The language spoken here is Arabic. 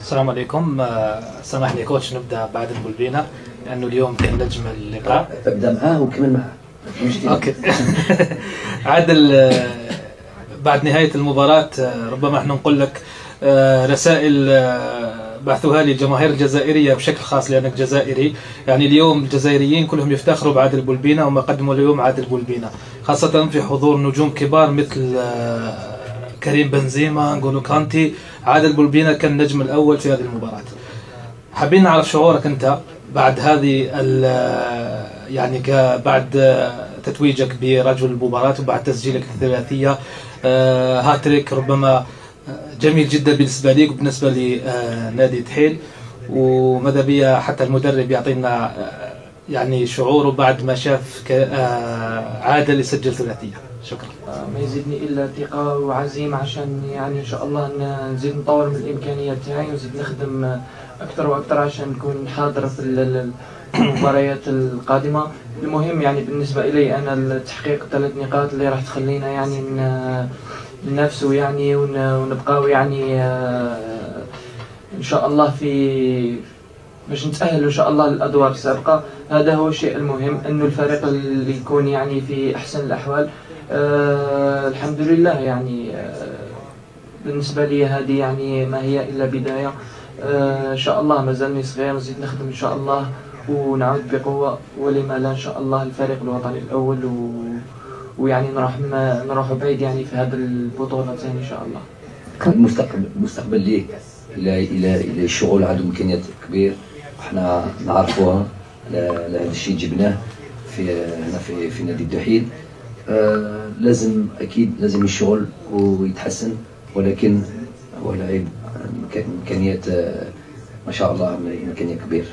السلام عليكم. سمح لي كوتش نبدا بعد البلبينه لانه اليوم كان نجم اللقاء. ابدا معاه وكمل معاه. اوكي. عادل، بعد نهايه المباراه ربما احنا نقول لك رسائل بعثوها لي الجماهير الجزائريه بشكل خاص لانك جزائري، يعني اليوم الجزائريين كلهم يفتخروا بعادل بلبينه وما قدموا اليوم عادل بلبينه، خاصه في حضور نجوم كبار مثل كريم بنزيما، نقولوا كانتي. عادل بلبينه كان النجم الاول في هذه المباراه. حابين نعرف شعورك انت بعد هذه يعني بعد تتويجك برجل المباراه وبعد تسجيلك الثلاثيه، هاتريك ربما جميل جدا بالنسبه ليك وبالنسبه لنادي تحيل، وماذا بيا حتى المدرب يعطينا يعني شعوره بعد ما شاف عادل يسجل ثلاثيه. شكرا. ما يزيدني الا ثقه وعزيمه عشان يعني ان شاء الله نزيد نطور من الامكانيات تاعي ونزيد نخدم اكثر واكثر عشان نكون حاضر في المباريات القادمه. المهم يعني بالنسبه الي انا تحقيق 3 نقاط اللي راح تخلينا يعني ننافسوا يعني ونبقاو يعني ان شاء الله في باش نتأهل ان شاء الله للادوار السابقه. هذا هو الشيء المهم، انه الفريق اللي يكون يعني في احسن الاحوال. الحمد لله يعني بالنسبه لي هذه يعني ما هي الا بدايه. ان شاء الله مازالني صغير، نزيد نخدم ان شاء الله ونعود بقوه، ولما لا ان شاء الله الفريق الوطني الاول ويعني نروح بعيد يعني في هذا البطولتين ان شاء الله. المستقبل ليك الى الشغل عنده امكانيات كبير، احنا نعرفوها لهذا الشيء جبناه هنا في نادي الدحيل. لازم اكيد لازم الشغل ويتحسن، ولكن هو لاعب امكانيات ما شاء الله امكانيات كبير.